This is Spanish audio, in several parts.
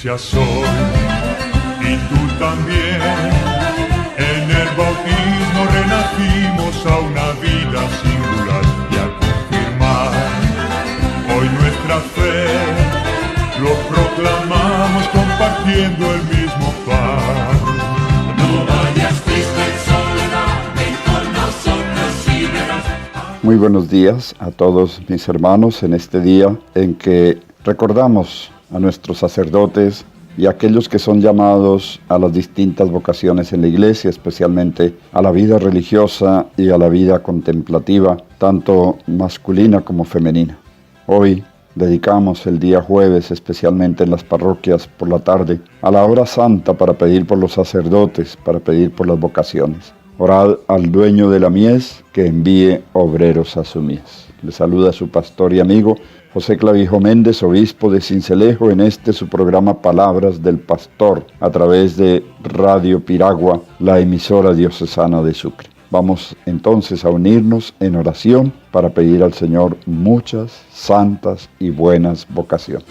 iglesia soy, y tú también. En el bautismo renacimos a una vida singular y a confirmar hoy nuestra fe. Lo proclamamos compartiendo el mismo pan. No vayas triste en soledad, ven con nosotros y verás. Muy buenos días a todos mis hermanos en este día en que recordamos a nuestros sacerdotes y a aquellos que son llamados a las distintas vocaciones en la iglesia, especialmente a la vida religiosa y a la vida contemplativa, tanto masculina como femenina. Hoy dedicamos el día jueves, especialmente en las parroquias por la tarde, a la hora santa para pedir por los sacerdotes, para pedir por las vocaciones. Orad al dueño de la mies que envíe obreros a su mies. Le saluda su pastor y amigo José Clavijo Méndez, obispo de Sincelejo, en este su programa Palabras del Pastor, a través de Radio Piragua, la emisora diocesana de Sucre. Vamos entonces a unirnos en oración para pedir al Señor muchas santas y buenas vocaciones.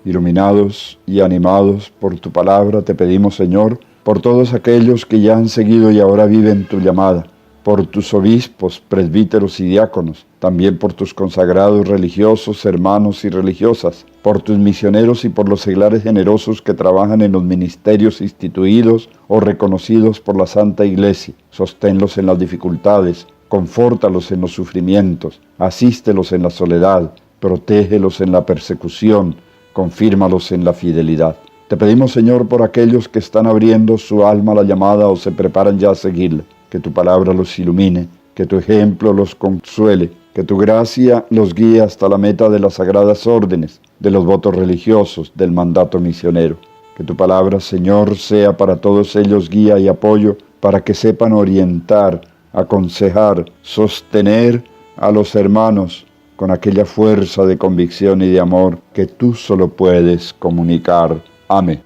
Iluminados y animados por tu palabra, te pedimos, Señor, por todos aquellos que ya han seguido y ahora viven tu llamada, por tus obispos, presbíteros y diáconos, también por tus consagrados religiosos, hermanos y religiosas, por tus misioneros y por los seglares generosos que trabajan en los ministerios instituidos o reconocidos por la Santa Iglesia. Sosténlos en las dificultades, confórtalos en los sufrimientos, asístelos en la soledad, protégelos en la persecución, confírmalos en la fidelidad. Te pedimos, Señor, por aquellos que están abriendo su alma a la llamada o se preparan ya a seguirla, que tu palabra los ilumine, que tu ejemplo los consuele, que tu gracia los guíe hasta la meta de las sagradas órdenes, de los votos religiosos, del mandato misionero. Que tu palabra, Señor, sea para todos ellos guía y apoyo, para que sepan orientar, aconsejar, sostener a los hermanos con aquella fuerza de convicción y de amor que tú solo puedes comunicar. Amén.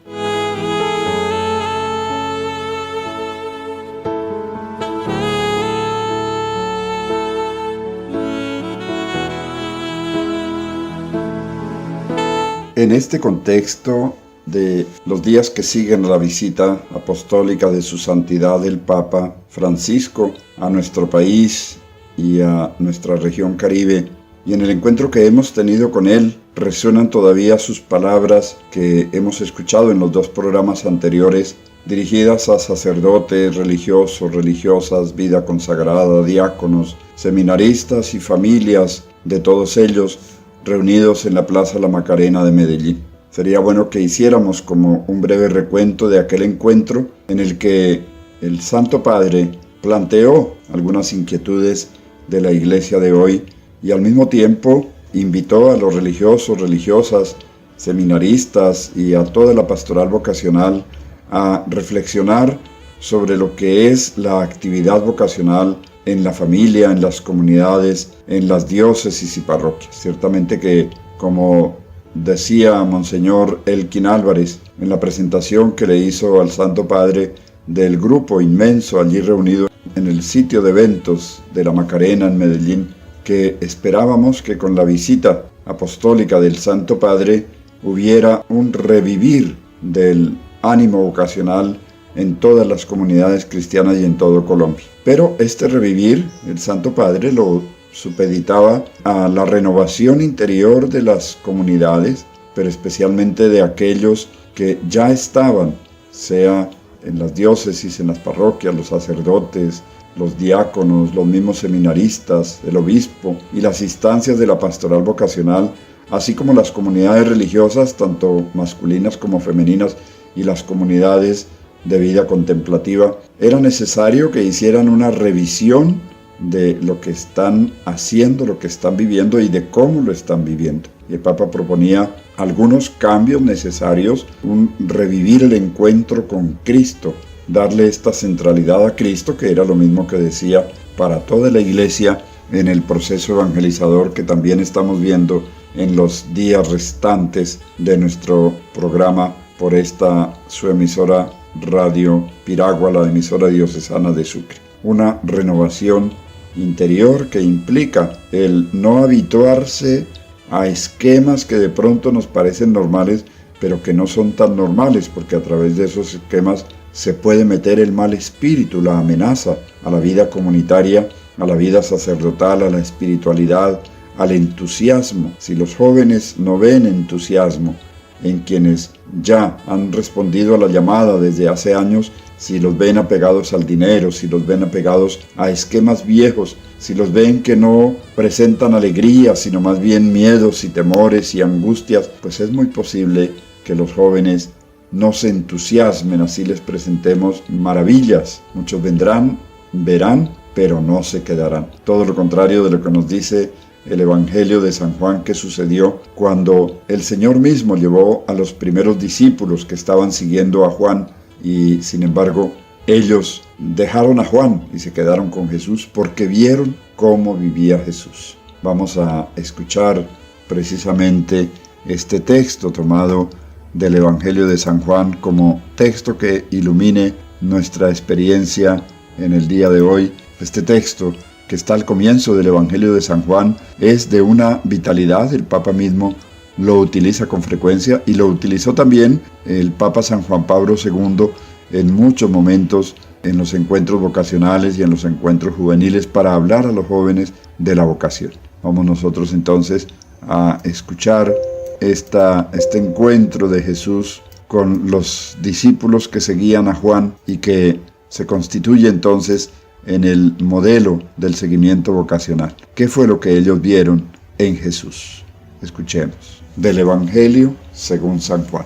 En este contexto de los días que siguen la visita apostólica de su santidad el Papa Francisco a nuestro país y a nuestra región Caribe, y en el encuentro que hemos tenido con él, resuenan todavía sus palabras que hemos escuchado en los dos programas anteriores, dirigidas a sacerdotes, religiosos, religiosas, vida consagrada, diáconos, seminaristas y familias de todos ellos, reunidos en la Plaza La Macarena de Medellín. Sería bueno que hiciéramos como un breve recuento de aquel encuentro en el que el Santo Padre planteó algunas inquietudes de la Iglesia de hoy y al mismo tiempo invitó a los religiosos, religiosas, seminaristas y a toda la pastoral vocacional a reflexionar sobre lo que es la actividad vocacional en la familia, en las comunidades, en las diócesis y parroquias. Ciertamente que, como decía Monseñor Elkin Álvarez en la presentación que le hizo al Santo Padre del grupo inmenso allí reunido en el sitio de eventos de la Macarena en Medellín, que esperábamos que con la visita apostólica del Santo Padre hubiera un revivir del ánimo vocacional en todas las comunidades cristianas y en todo Colombia. Pero este revivir, el Santo Padre lo supeditaba a la renovación interior de las comunidades, pero especialmente de aquellos que ya estaban, sea en las diócesis, en las parroquias, los sacerdotes, los diáconos, los mismos seminaristas, el obispo y las instancias de la pastoral vocacional, así como las comunidades religiosas, tanto masculinas como femeninas, y las comunidades de vida contemplativa. Era necesario que hicieran una revisión de lo que están haciendo, lo que están viviendo y de cómo lo están viviendo. Y el Papa proponía algunos cambios necesarios, un revivir el encuentro con Cristo, darle esta centralidad a Cristo, que era lo mismo que decía para toda la Iglesia en el proceso evangelizador que también estamos viendo en los días restantes de nuestro programa por esta su emisora Radio Piragua, la emisora diocesana de Sucre. Una renovación interior que implica el no habituarse a esquemas que de pronto nos parecen normales, pero que no son tan normales, porque a través de esos esquemas se puede meter el mal espíritu, la amenaza a la vida comunitaria, a la vida sacerdotal, a la espiritualidad, al entusiasmo. Si los jóvenes no ven entusiasmo en quienes ya han respondido a la llamada desde hace años, si los ven apegados al dinero, si los ven apegados a esquemas viejos, si los ven que no presentan alegría, sino más bien miedos y temores y angustias, pues es muy posible que los jóvenes no se entusiasmen, así les presentemos maravillas. Muchos vendrán, verán, pero no se quedarán. Todo lo contrario de lo que nos dice el Evangelio de San Juan, que sucedió cuando el Señor mismo llevó a los primeros discípulos que estaban siguiendo a Juan, y sin embargo ellos dejaron a Juan y se quedaron con Jesús porque vieron cómo vivía Jesús. Vamos a escuchar precisamente este texto tomado del Evangelio de San Juan como texto que ilumine nuestra experiencia en el día de hoy. Este texto que está al comienzo del Evangelio de San Juan es de una vitalidad. El Papa mismo lo utiliza con frecuencia y lo utilizó también el Papa San Juan Pablo II en muchos momentos en los encuentros vocacionales y en los encuentros juveniles para hablar a los jóvenes de la vocación. Vamos nosotros entonces a escuchar este encuentro de Jesús con los discípulos que seguían a Juan y que se constituye entonces en el modelo del seguimiento vocacional. ¿Qué fue lo que ellos vieron en Jesús? Escuchemos. Del Evangelio según San Juan.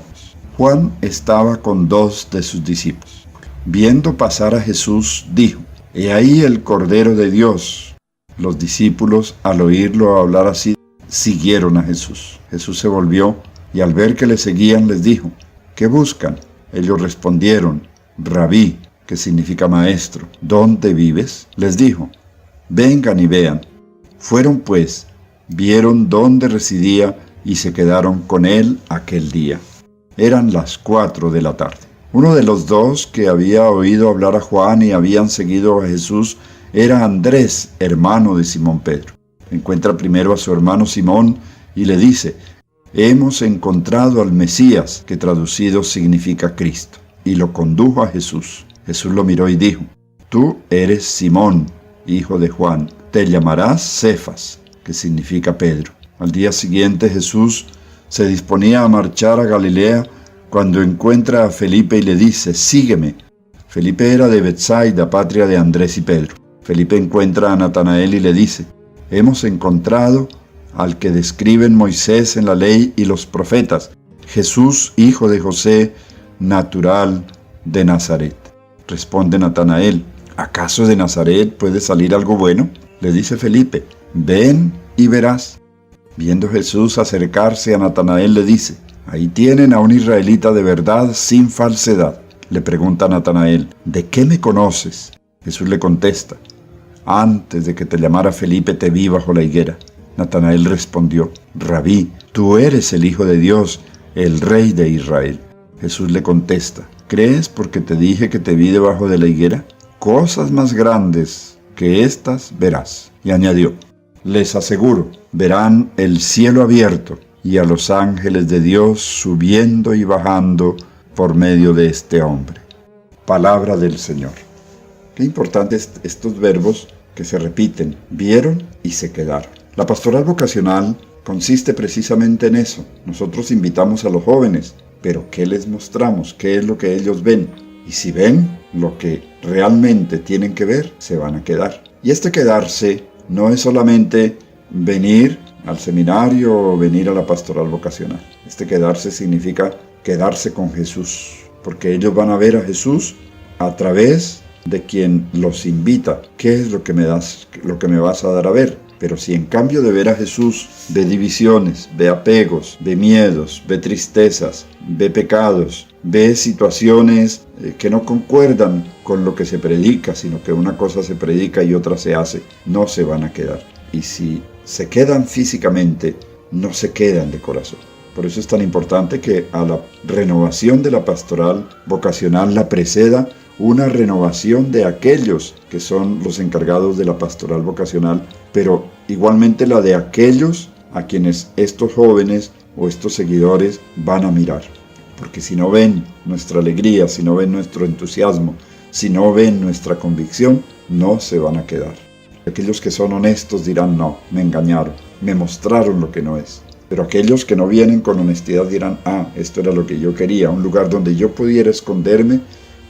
Juan estaba con 2 de sus discípulos. Viendo pasar a Jesús, dijo: «He ahí el Cordero de Dios». Los discípulos, al oírlo hablar así, siguieron a Jesús. Jesús se volvió y al ver que le seguían les dijo: «¿Qué buscan?». Ellos respondieron: «Rabí», que significa maestro, ¿dónde vives?». Les dijo: «Vengan y vean». Fueron pues, vieron dónde residía y se quedaron con él aquel día. Eran las 4 de la tarde. Uno de los 2 que había oído hablar a Juan y habían seguido a Jesús era Andrés, hermano de Simón Pedro. Encuentra primero a su hermano Simón y le dice: «Hemos encontrado al Mesías», que traducido significa Cristo, y lo condujo a Jesús. Jesús lo miró y dijo: «Tú eres Simón, hijo de Juan, te llamarás Cefas», que significa Pedro. Al día siguiente Jesús se disponía a marchar a Galilea cuando encuentra a Felipe y le dice: «Sígueme». Felipe era de Betsaida, patria de Andrés y Pedro. Felipe encuentra a Natanael y le dice: «Hemos encontrado al que describen Moisés en la ley y los profetas, Jesús, hijo de José, natural de Nazaret». Responde Natanael: «¿Acaso de Nazaret puede salir algo bueno?». Le dice Felipe: «Ven y verás». Viendo Jesús acercarse a Natanael, le dice: «Ahí tienen a un israelita de verdad, sin falsedad». Le pregunta a Natanael: «¿De qué me conoces?». Jesús le contesta: «Antes de que te llamara Felipe te vi bajo la higuera». Natanael respondió: «Rabí, tú eres el Hijo de Dios, el Rey de Israel». Jesús le contesta: «¿Crees porque te dije que te vi debajo de la higuera? Cosas más grandes que estas verás». Y añadió: «Les aseguro, verán el cielo abierto y a los ángeles de Dios subiendo y bajando por medio de este hombre». Palabra del Señor. Qué importantes estos verbos que se repiten: vieron y se quedaron. La pastoral vocacional consiste precisamente en eso. Nosotros invitamos a los jóvenes, pero ¿qué les mostramos? ¿Qué es lo que ellos ven? Y si ven lo que realmente tienen que ver, se van a quedar. Y este quedarse no es solamente venir al seminario o venir a la pastoral vocacional. Este quedarse significa quedarse con Jesús, porque ellos van a ver a Jesús a través de quien los invita. ¿Qué es lo que me das, lo que me vas a dar a ver? Pero si en cambio de ver a Jesús ve divisiones, ve apegos, ve miedos, ve tristezas, ve pecados, ve situaciones que no concuerdan con lo que se predica, sino que una cosa se predica y otra se hace, no se van a quedar. Y si se quedan físicamente, no se quedan de corazón. Por eso es tan importante que a la renovación de la pastoral vocacional la preceda una renovación de aquellos que son los encargados de la pastoral vocacional, pero igualmente la de aquellos a quienes estos jóvenes o estos seguidores van a mirar. Porque si no ven nuestra alegría, si no ven nuestro entusiasmo, si no ven nuestra convicción, no se van a quedar. Aquellos que son honestos dirán: no, me engañaron, me mostraron lo que no es. Pero aquellos que no vienen con honestidad dirán: esto era lo que yo quería, un lugar donde yo pudiera esconderme,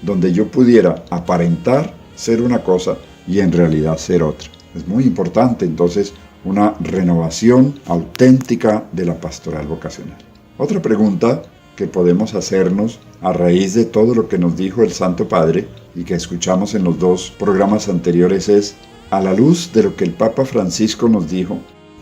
donde yo pudiera aparentar ser una cosa y en realidad ser otra. Es muy importante entonces una renovación auténtica de la pastoral vocacional. Otra pregunta que podemos hacernos a raíz de todo lo que nos dijo el Santo Padre y que escuchamos en los 2 programas anteriores es: a la luz de lo que el Papa Francisco nos dijo,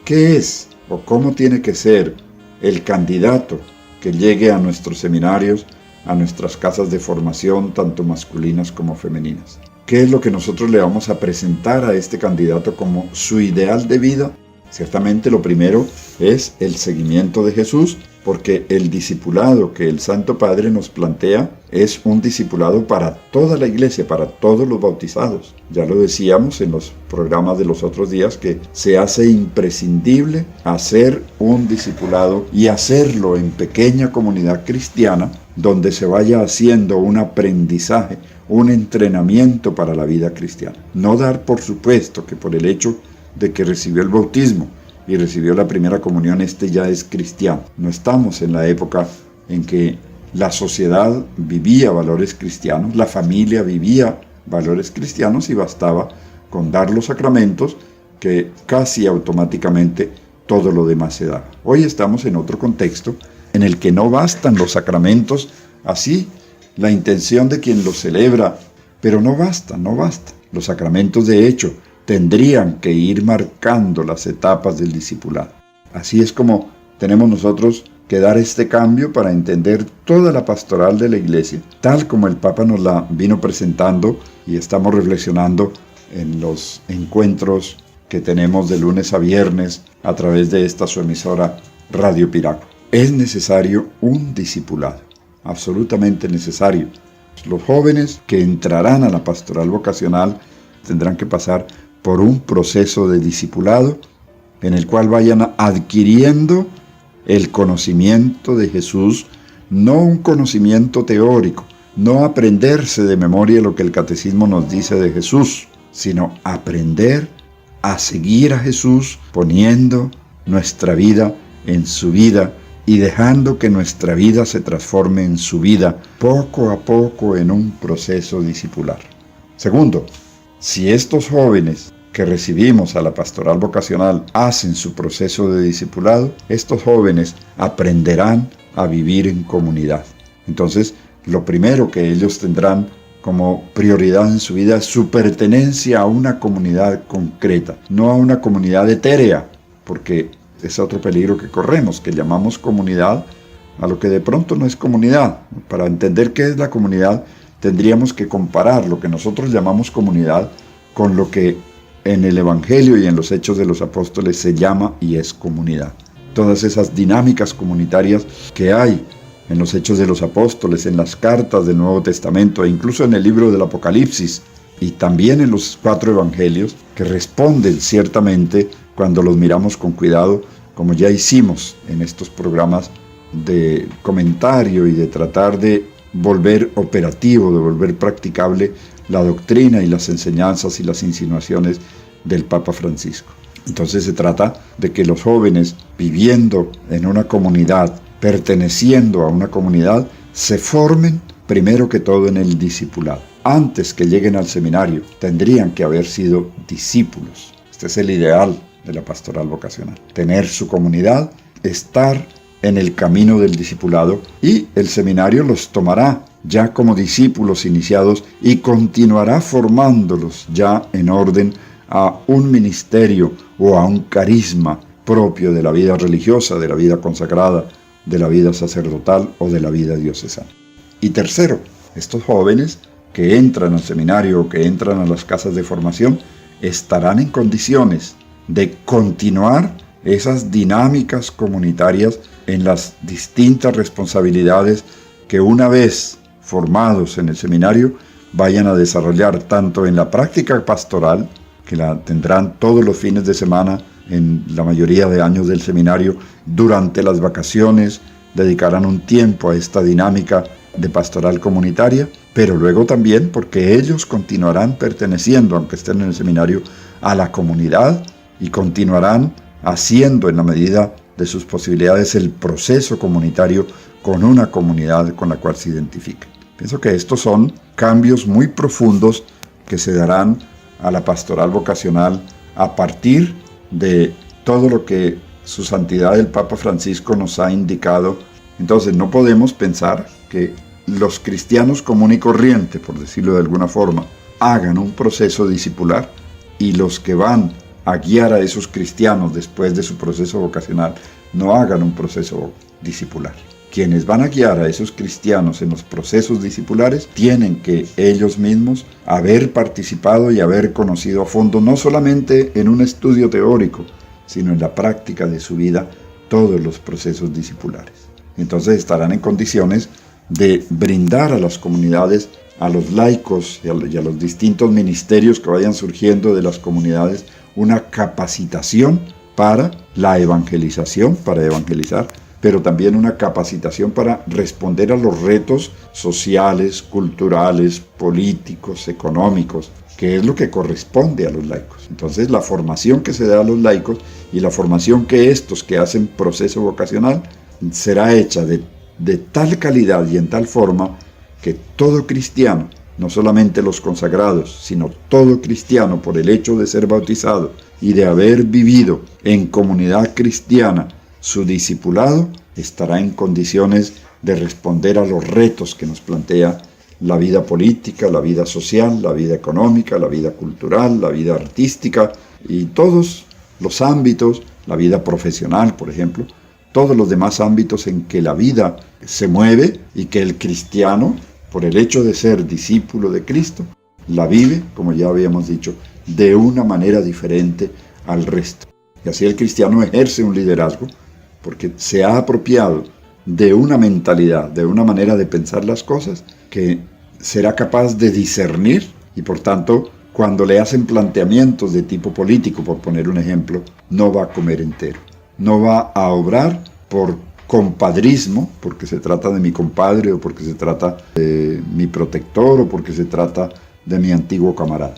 ¿qué es o cómo tiene que ser el candidato que llegue a nuestros seminarios, a nuestras casas de formación, tanto masculinas como femeninas? ¿Qué es lo que nosotros le vamos a presentar a este candidato como su ideal de vida? Ciertamente lo primero es el seguimiento de Jesús, porque el discipulado que el Santo Padre nos plantea es un discipulado para toda la iglesia, para todos los bautizados. Ya lo decíamos en los programas de los otros días que se hace imprescindible hacer un discipulado y hacerlo en pequeña comunidad cristiana donde se vaya haciendo un aprendizaje, un entrenamiento para la vida cristiana. No dar por supuesto que por el hecho de que recibió el bautismo y recibió la primera comunión, ya es cristiano. No estamos en la época en que la sociedad vivía valores cristianos, la familia vivía valores cristianos y bastaba con dar los sacramentos que casi automáticamente todo lo demás se daba. Hoy estamos en otro contexto en el que no bastan los sacramentos, así la intención de quien los celebra, pero no basta. Los sacramentos de hecho tendrían que ir marcando las etapas del discipulado. Así es como tenemos nosotros que dar este cambio para entender toda la pastoral de la Iglesia, tal como el Papa nos la vino presentando y estamos reflexionando en los encuentros que tenemos de lunes a viernes a través de esta su emisora Radio Piraco. Es necesario un discipulado, absolutamente necesario. Los jóvenes que entrarán a la pastoral vocacional tendrán que pasar por un proceso de discipulado en el cual vayan adquiriendo el conocimiento de Jesús, no un conocimiento teórico, no aprenderse de memoria lo que el catecismo nos dice de Jesús, sino aprender a seguir a Jesús poniendo nuestra vida en su vida y dejando que nuestra vida se transforme en su vida poco a poco en un proceso discipular. Segundo, si estos jóvenes que recibimos a la pastoral vocacional hacen su proceso de discipulado, estos jóvenes aprenderán a vivir en comunidad. Entonces, lo primero que ellos tendrán como prioridad en su vida es su pertenencia a una comunidad concreta, no a una comunidad etérea, porque es otro peligro que corremos, que llamamos comunidad a lo que de pronto no es comunidad. Para entender qué es la comunidad, tendríamos que comparar lo que nosotros llamamos comunidad con lo que en el Evangelio y en los Hechos de los Apóstoles se llama y es comunidad. Todas esas dinámicas comunitarias que hay en los Hechos de los Apóstoles, en las cartas del Nuevo Testamento e incluso en el libro del Apocalipsis y también en los 4 Evangelios, que responden ciertamente cuando los miramos con cuidado, como ya hicimos en estos programas de comentario y de tratar de volver operativo, de volver practicable la doctrina y las enseñanzas y las insinuaciones del Papa Francisco. Entonces se trata de que los jóvenes, viviendo en una comunidad, perteneciendo a una comunidad, se formen primero que todo en el discipulado. Antes que lleguen al seminario, tendrían que haber sido discípulos. Este es el ideal de la pastoral vocacional. Tener su comunidad, estar en el camino del discipulado, y el seminario los tomará ya como discípulos iniciados y continuará formándolos ya en orden a un ministerio o a un carisma propio de la vida religiosa, de la vida consagrada, de la vida sacerdotal o de la vida diocesana. Y tercero, estos jóvenes que entran al seminario o que entran a las casas de formación estarán en condiciones de continuar esas dinámicas comunitarias en las distintas responsabilidades que una vez formados en el seminario vayan a desarrollar tanto en la práctica pastoral, que la tendrán todos los fines de semana en la mayoría de años del seminario, durante las vacaciones dedicarán un tiempo a esta dinámica de pastoral comunitaria, pero luego también porque ellos continuarán perteneciendo, aunque estén en el seminario, a la comunidad y continuarán haciendo en la medida de sus posibilidades el proceso comunitario con una comunidad con la cual se identifican. Pienso que estos son cambios muy profundos que se darán a la pastoral vocacional a partir de todo lo que su santidad el Papa Francisco nos ha indicado. Entonces no podemos pensar que los cristianos común y corriente, por decirlo de alguna forma, hagan un proceso discipular y los que van a guiar a esos cristianos después de su proceso vocacional no hagan un proceso discipular. Quienes van a guiar a esos cristianos en los procesos discipulares tienen que ellos mismos haber participado y haber conocido a fondo, no solamente en un estudio teórico, sino en la práctica de su vida, todos los procesos discipulares. Entonces estarán en condiciones de brindar a las comunidades, a los laicos y a los distintos ministerios que vayan surgiendo de las comunidades, una capacitación para la evangelización, para evangelizar, pero también una capacitación para responder a los retos sociales, culturales, políticos, económicos, que es lo que corresponde a los laicos. Entonces la formación que se da a los laicos y la formación que estos que hacen proceso vocacional será hecha de tal calidad y en tal forma que todo cristiano, no solamente los consagrados, sino todo cristiano por el hecho de ser bautizado y de haber vivido en comunidad cristiana su discipulado, estará en condiciones de responder a los retos que nos plantea la vida política, la vida social, la vida económica, la vida cultural, la vida artística y todos los ámbitos, la vida profesional, por ejemplo, todos los demás ámbitos en que la vida se mueve y que el cristiano, por el hecho de ser discípulo de Cristo, la vive, como ya habíamos dicho, de una manera diferente al resto. Y así el cristiano ejerce un liderazgo porque se ha apropiado de una mentalidad, de una manera de pensar las cosas que será capaz de discernir y por tanto cuando le hacen planteamientos de tipo político, por poner un ejemplo, no va a comer entero. No va a obrar por compadrismo, porque se trata de mi compadre o porque se trata de mi protector o porque se trata de mi antiguo camarada.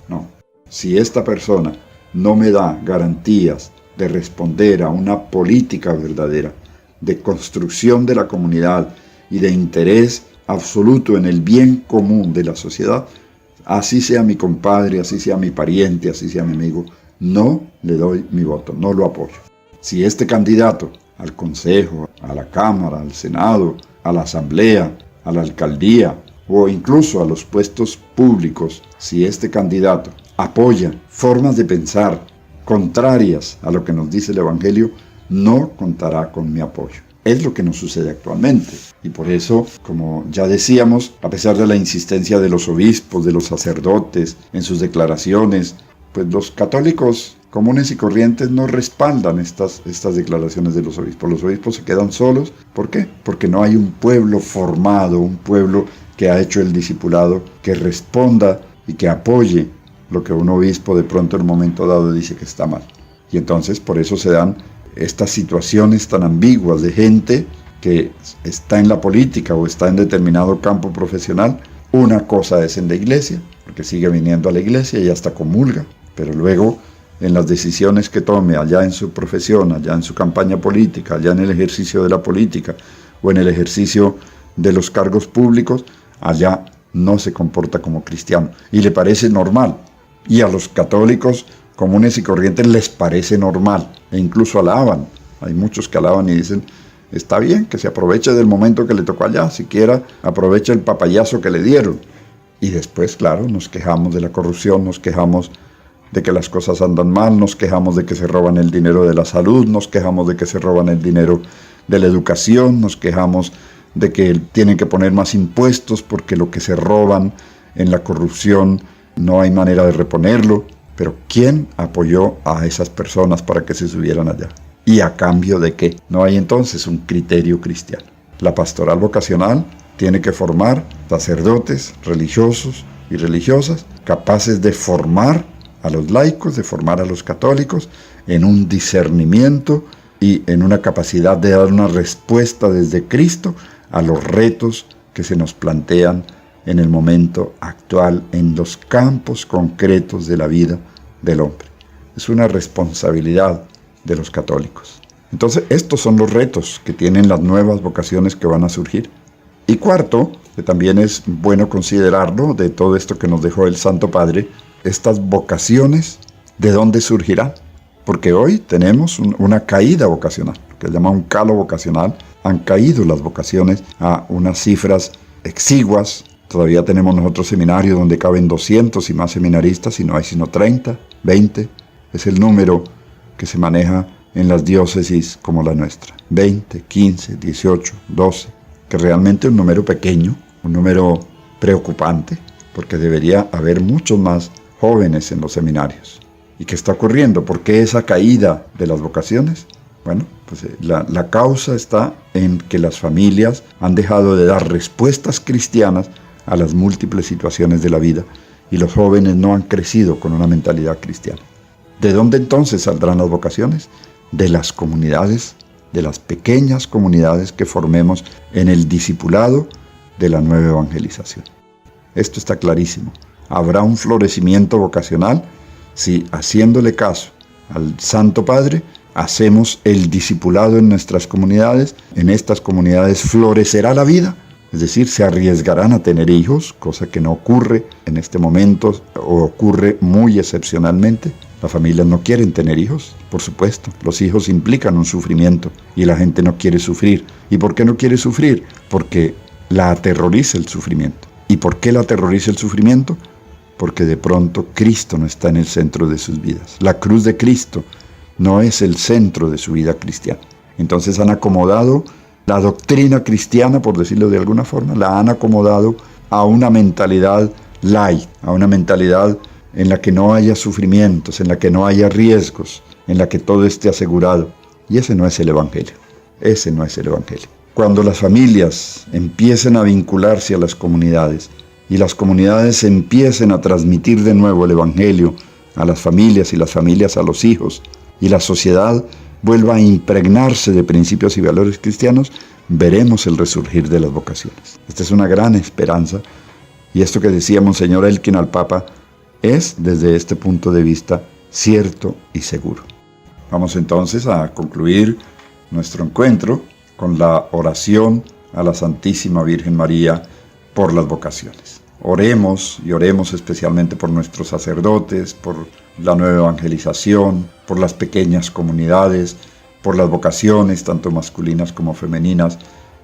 No. Si esta persona no me da garantías de responder a una política verdadera, de construcción de la comunidad y de interés absoluto en el bien común de la sociedad, así sea mi compadre, así sea mi pariente, así sea mi amigo, no le doy mi voto, no lo apoyo. Si este candidato al Consejo, a la Cámara, al Senado, a la Asamblea, a la Alcaldía o incluso a los puestos públicos, si este candidato apoya formas de pensar contrarias a lo que nos dice el Evangelio, no contará con mi apoyo. Es lo que nos sucede actualmente. Y por eso, como ya decíamos, a pesar de la insistencia de los obispos, de los sacerdotes, en sus declaraciones, pues los católicos comunes y corrientes no respaldan estas declaraciones de los obispos. Los obispos se quedan solos. ¿Por qué? Porque no hay un pueblo formado, un pueblo que ha hecho el discipulado, que responda y que apoye lo que un obispo de pronto en un momento dado dice que está mal. Y entonces por eso se dan estas situaciones tan ambiguas de gente que está en la política o está en determinado campo profesional. Una cosa es en la iglesia, porque sigue viniendo a la iglesia y hasta comulga, pero luego en las decisiones que tome allá en su profesión, allá en su campaña política, allá en el ejercicio de la política o en el ejercicio de los cargos públicos, allá no se comporta como cristiano y le parece normal. Y a los católicos comunes y corrientes les parece normal e incluso alaban. Hay muchos que alaban y dicen, está bien que se aproveche del momento que le tocó allá, siquiera aproveche el papayazo que le dieron. Y después, claro, nos quejamos de la corrupción, nos quejamos de que las cosas andan mal, nos quejamos de que se roban el dinero de la salud, nos quejamos de que se roban el dinero de la educación, nos quejamos de que tienen que poner más impuestos porque lo que se roban en la corrupción no hay manera de reponerlo. Pero ¿quién apoyó a esas personas para que se subieran allá? ¿Y a cambio de qué? No hay entonces un criterio cristiano. La pastoral vocacional tiene que formar sacerdotes, religiosos y religiosas capaces de formar a los laicos, de formar a los católicos en un discernimiento y en una capacidad de dar una respuesta desde Cristo a los retos que se nos plantean en el momento actual, en los campos concretos de la vida del hombre. Es una responsabilidad de los católicos. Entonces, estos son los retos que tienen las nuevas vocaciones que van a surgir. Y cuarto, que también es bueno considerarlo, de todo esto que nos dejó el Santo Padre, estas vocaciones, ¿de dónde surgirán? Porque hoy tenemos una caída vocacional, que se llama un calo vocacional. Han caído las vocaciones a unas cifras exiguas. Todavía tenemos nosotros seminarios donde caben 200 y más seminaristas y no hay sino 30, 20. Es el número que se maneja en las diócesis como la nuestra. 20, 15, 18, 12. Que realmente es un número pequeño, un número preocupante, porque debería haber muchos más jóvenes en los seminarios. ¿Y qué está ocurriendo? ¿Por qué esa caída de las vocaciones? Bueno, pues la causa está en que las familias han dejado de dar respuestas cristianas a las múltiples situaciones de la vida y los jóvenes no han crecido con una mentalidad cristiana. ¿De dónde entonces saldrán las vocaciones? De las comunidades, de las pequeñas comunidades que formemos en el discipulado de la nueva evangelización. Esto está clarísimo. Habrá un florecimiento vocacional si, haciéndole caso al Santo Padre, hacemos el discipulado en nuestras comunidades. En estas comunidades florecerá la vida, es decir, se arriesgarán a tener hijos, cosa que no ocurre en este momento o ocurre muy excepcionalmente. Las familias no quieren tener hijos, por supuesto. Los hijos implican un sufrimiento y la gente no quiere sufrir. ¿Y por qué no quiere sufrir? Porque la aterroriza el sufrimiento. ¿Y por qué la aterroriza el sufrimiento? Porque de pronto Cristo no está en el centro de sus vidas. La cruz de Cristo no es el centro de su vida cristiana. Entonces han acomodado la doctrina cristiana, por decirlo de alguna forma, la han acomodado a una mentalidad light, a una mentalidad en la que no haya sufrimientos, en la que no haya riesgos, en la que todo esté asegurado. Y ese no es el Evangelio. Ese no es el Evangelio. Cuando las familias empiecen a vincularse a las comunidades y las comunidades empiecen a transmitir de nuevo el Evangelio a las familias y las familias a los hijos, y la sociedad vuelva a impregnarse de principios y valores cristianos, veremos el resurgir de las vocaciones. Esta es una gran esperanza, y esto que decía Monseñor Elkin al Papa es, desde este punto de vista, cierto y seguro. Vamos entonces a concluir nuestro encuentro con la oración a la Santísima Virgen María por las vocaciones. Oremos, y oremos especialmente por nuestros sacerdotes, por la nueva evangelización, por las pequeñas comunidades, por las vocaciones, tanto masculinas como femeninas,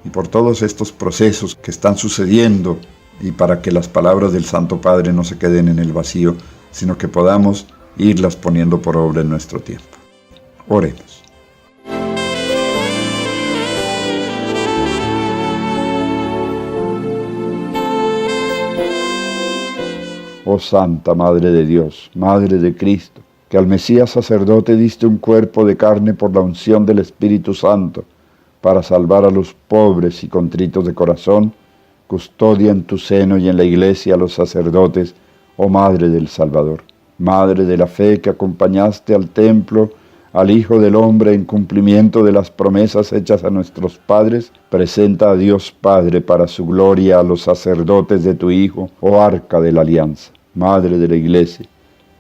y por todos estos procesos que están sucediendo, y para que las palabras del Santo Padre no se queden en el vacío, sino que podamos irlas poniendo por obra en nuestro tiempo. Oremos. Oh Santa Madre de Dios, Madre de Cristo, que al Mesías sacerdote diste un cuerpo de carne por la unción del Espíritu Santo, para salvar a los pobres y contritos de corazón, custodia en tu seno y en la Iglesia a los sacerdotes, oh Madre del Salvador. Madre de la fe que acompañaste al templo, al Hijo del Hombre en cumplimiento de las promesas hechas a nuestros padres, presenta a Dios Padre para su gloria a los sacerdotes de tu Hijo, oh Arca de la Alianza. Madre de la Iglesia,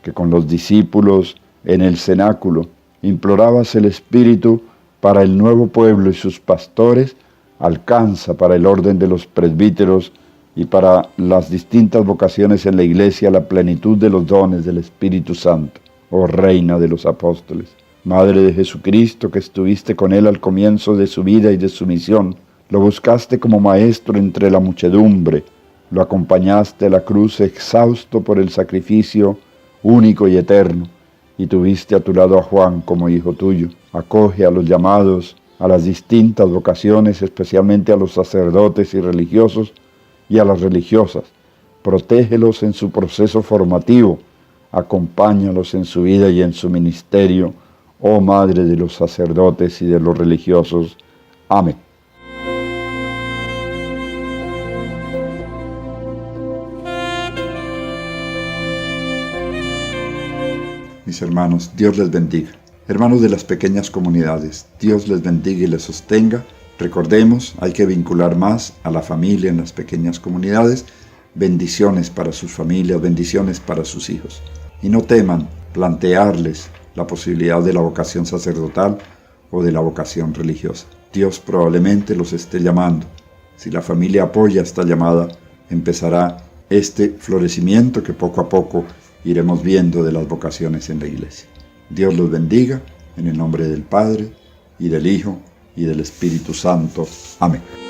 que con los discípulos en el cenáculo implorabas el Espíritu para el nuevo pueblo y sus pastores, alcanza para el orden de los presbíteros y para las distintas vocaciones en la Iglesia la plenitud de los dones del Espíritu Santo, oh Reina de los Apóstoles. Madre de Jesucristo, que estuviste con él al comienzo de su vida y de su misión, lo buscaste como maestro entre la muchedumbre, lo acompañaste a la cruz exhausto por el sacrificio único y eterno, y tuviste a tu lado a Juan como hijo tuyo. Acoge a los llamados a las distintas vocaciones, especialmente a los sacerdotes y religiosos y a las religiosas. Protégelos en su proceso formativo, acompáñalos en su vida y en su ministerio, oh Madre de los sacerdotes y de los religiosos. Amén. Mis hermanos, Dios les bendiga. Hermanos de las pequeñas comunidades, Dios les bendiga y les sostenga. Recordemos, hay que vincular más a la familia en las pequeñas comunidades. Bendiciones para sus familias, bendiciones para sus hijos. Y no teman plantearles la posibilidad de la vocación sacerdotal o de la vocación religiosa. Dios probablemente los esté llamando. Si la familia apoya esta llamada, empezará este florecimiento que poco a poco iremos viendo de las vocaciones en la iglesia. Dios los bendiga, en el nombre del Padre, y del Hijo, y del Espíritu Santo. Amén.